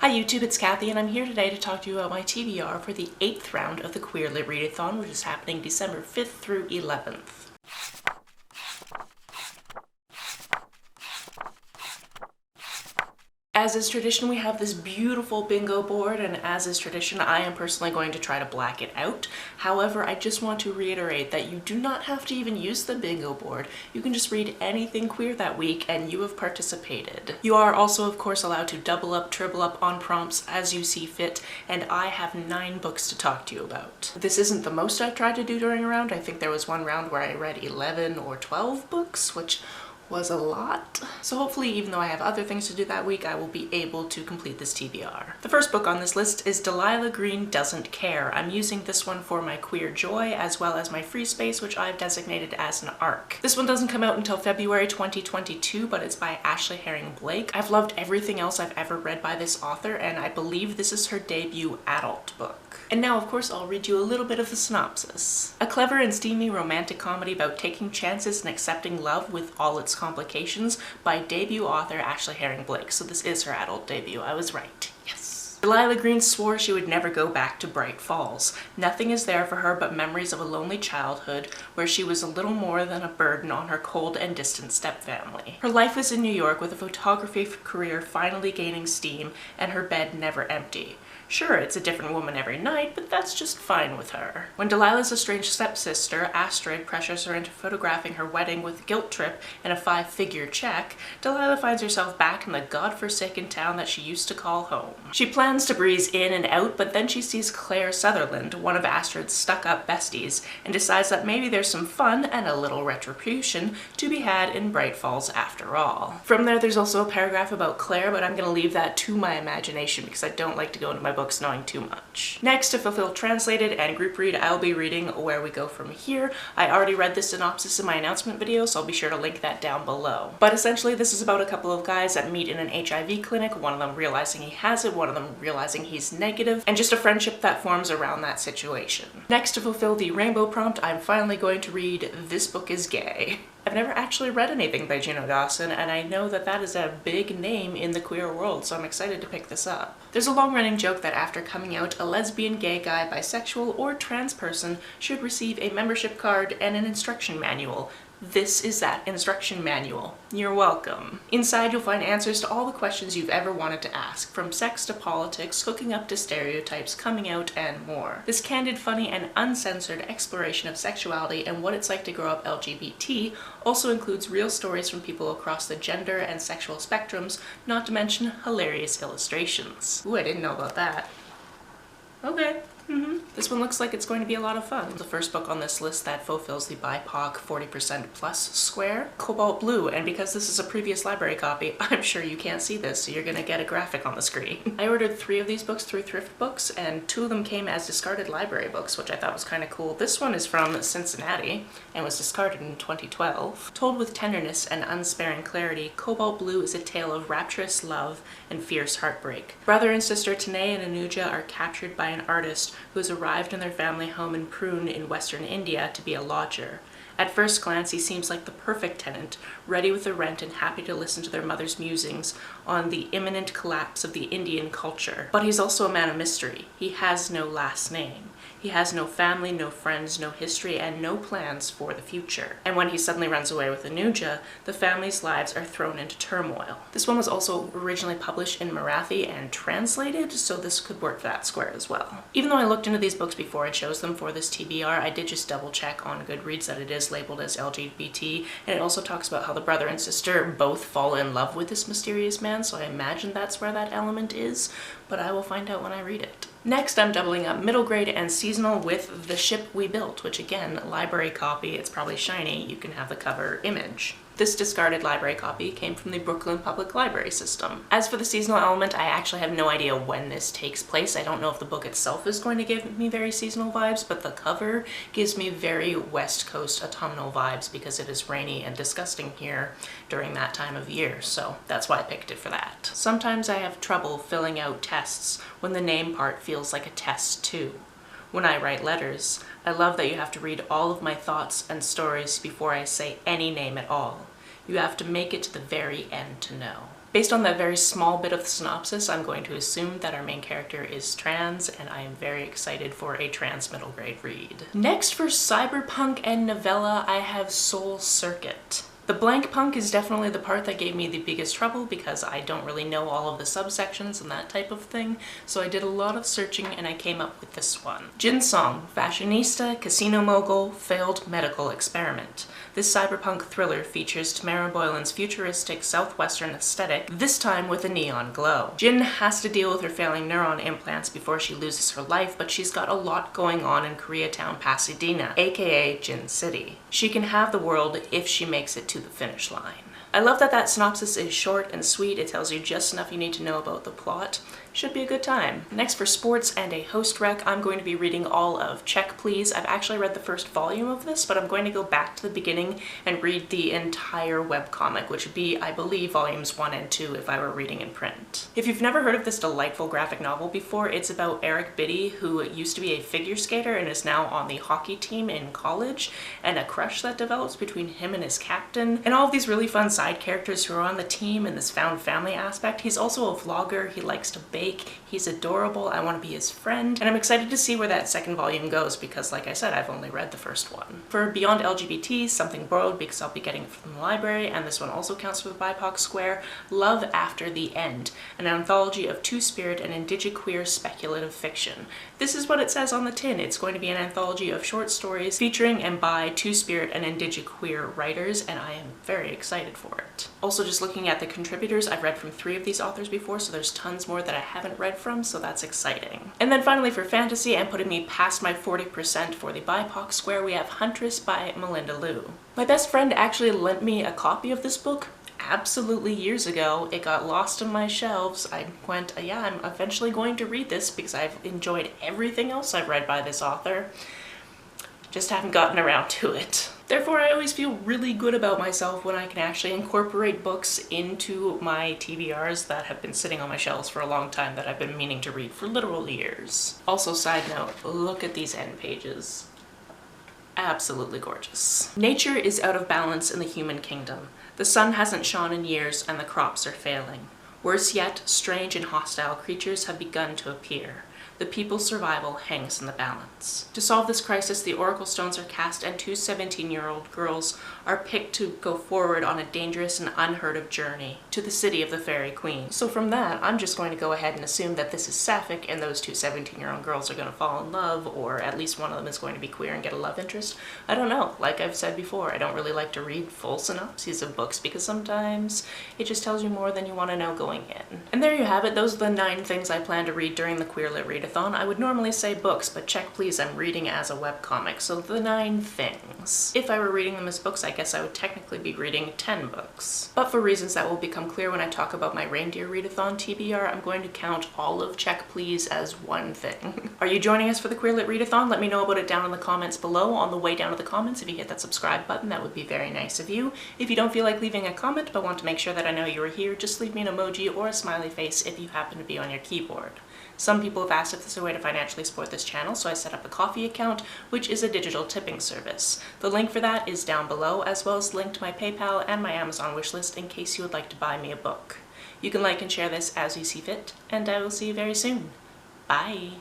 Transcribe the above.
Hi YouTube, it's Kathy and I'm here today to talk to you about my TBR for the 8th round of the Queer Lit Readathon, which is happening December 5th through 11th. As is tradition, we have this beautiful bingo board, and as is tradition, I am personally going to try to black it out. However, I just want to reiterate that you do not have to even use the bingo board. You can just read anything queer that week and you have participated. You are also, of course, allowed to double up, triple up on prompts as you see fit, and I have 9 books to talk to you about. This isn't the most I've tried to do during a round. I think there was one round where I read 11 or 12 books, which was a lot. So hopefully, even though I have other things to do that week, I will be able to complete this TBR. The first book on this list is Delilah Green Doesn't Care. I'm using this one for my Queer Joy as well as my Free Space, which I've designated as an ARC. This one doesn't come out until February 2022, but it's by Ashley Herring Blake. I've loved everything else I've ever read by this author, and I believe this is her debut adult book. And now, of course, I'll read you a little bit of the synopsis. A clever and steamy romantic comedy about taking chances and accepting love with all its complications by debut author Ashley Herring Blake. So this is her adult debut. I was right. Yes. Delilah Green swore she would never go back to Bright Falls. Nothing is there for her but memories of a lonely childhood where she was a little more than a burden on her cold and distant stepfamily. Her life was in New York with a photography career finally gaining steam and her bed never empty. Sure, it's a different woman every night, but that's just fine with her. When Delilah's estranged stepsister, Astrid, pressures her into photographing her wedding with a guilt trip and a 5-figure check, Delilah finds herself back in the godforsaken town that she used to call home. She plans to breeze in and out, but then she sees Claire Sutherland, one of Astrid's stuck-up besties, and decides that maybe there's some fun and a little retribution to be had in Bright Falls after all. From there's also a paragraph about Claire, but I'm gonna leave that to my imagination because I don't like to go into my books knowing too much. Next, to fulfill translated and group read, I'll be reading Where We Go From Here. I already read this synopsis in my announcement video, so I'll be sure to link that down below. But essentially, this is about a couple of guys that meet in an HIV clinic, one of them realizing he has it, one of them realizing he's negative, and just a friendship that forms around that situation. Next, to fulfill the rainbow prompt, I'm finally going to read This Book Is Gay. I've never actually read anything by Juno Dawson, and I know that that is a big name in the queer world, so I'm excited to pick this up. There's a long-running joke that after coming out, a lesbian, gay guy, bisexual, or trans person should receive a membership card and an instruction manual. This is that instruction manual. You're welcome. Inside, you'll find answers to all the questions you've ever wanted to ask, from sex to politics, hooking up to stereotypes, coming out, and more. This candid, funny, and uncensored exploration of sexuality and what it's like to grow up LGBT also includes real stories from people across the gender and sexual spectrums, not to mention hilarious illustrations. Ooh, I didn't know about that. Okay. This one looks like it's going to be a lot of fun. The first book on this list that fulfills the BIPOC 40% plus square, Cobalt Blue, and because this is a previous library copy, I'm sure you can't see this, so you're gonna get a graphic on the screen. I ordered 3 of these books through Thrift Books, and 2 of them came as discarded library books, which I thought was kind of cool. This one is from Cincinnati and was discarded in 2012. Told with tenderness and unsparing clarity, Cobalt Blue is a tale of rapturous love and fierce heartbreak. Brother and sister Tanay and Anuja are captured by an artist who has arrived in their family home in Prune in western India to be a lodger. At first glance, he seems like the perfect tenant, ready with the rent and happy to listen to their mother's musings on the imminent collapse of the Indian culture. But he's also a man of mystery. He has no last name. He has no family, no friends, no history, and no plans for the future. And when he suddenly runs away with Anuja, the family's lives are thrown into turmoil. This one was also originally published in Marathi and translated, so this could work for that square as well. Even though I looked into these books before I chose them for this TBR, I did just double check on Goodreads that it is labeled as LGBT, and it also talks about how the brother and sister both fall in love with this mysterious man, so I imagine that's where that element is, but I will find out when I read it. Next, I'm doubling up middle grade and seasonal with The Ship We Built, which again, library copy, it's probably shiny, you can have the cover image. This discarded library copy came from the Brooklyn Public Library system. As for the seasonal element, I actually have no idea when this takes place. I don't know if the book itself is going to give me very seasonal vibes, but the cover gives me very West Coast autumnal vibes because it is rainy and disgusting here during that time of year, so that's why I picked it for that. Sometimes I have trouble filling out tests when the name part feels like a test too. When I write letters, I love that you have to read all of my thoughts and stories before I say any name at all. You have to make it to the very end to know. Based on that very small bit of the synopsis, I'm going to assume that our main character is trans, and I am very excited for a trans middle grade read. Next, for cyberpunk and novella, I have Soul Circuit. The blank punk is definitely the part that gave me the biggest trouble because I don't really know all of the subsections and that type of thing, so I did a lot of searching and I came up with this one. Jin Song, fashionista, casino mogul, failed medical experiment. This cyberpunk thriller features Tamara Boylan's futuristic southwestern aesthetic, this time with a neon glow. Jin has to deal with her failing neuron implants before she loses her life, but she's got a lot going on in Koreatown, Pasadena, aka Jin City. She can have the world if she makes it to the finish line. I love that that synopsis is short and sweet. It tells you just enough you need to know about the plot. Should be a good time. Next, for sports and a host rec, I'm going to be reading all of Check Please. I've actually read the first volume of this, but I'm going to go back to the beginning and read the entire webcomic, which would be, I believe, volumes 1 and 2 if I were reading in print. If you've never heard of this delightful graphic novel before, it's about Eric Biddy, who used to be a figure skater and is now on the hockey team in college, and a crush that develops between him and his captain, and all of these really fun side characters who are on the team and this found family aspect. He's also a vlogger, he likes to bake, he's adorable, I want to be his friend, and I'm excited to see where that second volume goes because, like I said, I've only read the first one. For Beyond LGBT, Something Borrowed, because I'll be getting it from the library, and this one also counts for the BIPOC square, Love After the End, an anthology of two-spirit and indigiqueer speculative fiction. This is what it says on the tin. It's going to be an anthology of short stories featuring and by two-spirit and indigiqueer writers, and I am very excited for it. Also, just looking at the contributors, I've read from 3 of these authors before, so there's tons more that I haven't read from, so that's exciting. And then finally, for fantasy, and putting me past my 40% for the BIPOC square, we have Huntress by Melinda Liu. My best friend actually lent me a copy of this book absolutely years ago. It got lost on my shelves. I went, yeah, I'm eventually going to read this because I've enjoyed everything else I've read by this author. Just haven't gotten around to it. Therefore, I always feel really good about myself when I can actually incorporate books into my TBRs that have been sitting on my shelves for a long time that I've been meaning to read for literal years. Also, side note, look at these end pages. Absolutely gorgeous. Nature is out of balance in the human kingdom. The sun hasn't shone in years and the crops are failing. Worse yet, strange and hostile creatures have begun to appear. The people's survival hangs in the balance. To solve this crisis, the Oracle Stones are cast and 2 17-year-old girls are picked to go forward on a dangerous and unheard of journey to the city of the Fairy Queen. So from that, I'm just going to go ahead and assume that this is sapphic and those 2 17-year-old girls are going to fall in love, or at least one of them is going to be queer and get a love interest. I don't know. Like I've said before, I don't really like to read full synopses of books because sometimes it just tells you more than you want to know going in. And there you have it. Those are the 9 things I plan to read during the Queer Lit Readathon. I would normally say books, but Check Please, I'm reading as a webcomic, so the 9 things. If I were reading them as books, I guess I would technically be reading 10 books. But for reasons that will become clear when I talk about my Reindeer Readathon TBR, I'm going to count all of Check Please as one thing. Are you joining us for the Queer Lit Readathon? Let me know about it down in the comments below. On the way down to the comments, if you hit that subscribe button, that would be very nice of you. If you don't feel like leaving a comment but want to make sure that I know you are here, just leave me an emoji or a smiley face if you happen to be on your keyboard. Some people have asked if there's a way to financially support this channel, so I set up a Ko-fi account, which is a digital tipping service. The link for that is down below, as well as link to my PayPal and my Amazon wishlist in case you would like to buy me a book. You can like and share this as you see fit, and I will see you very soon. Bye!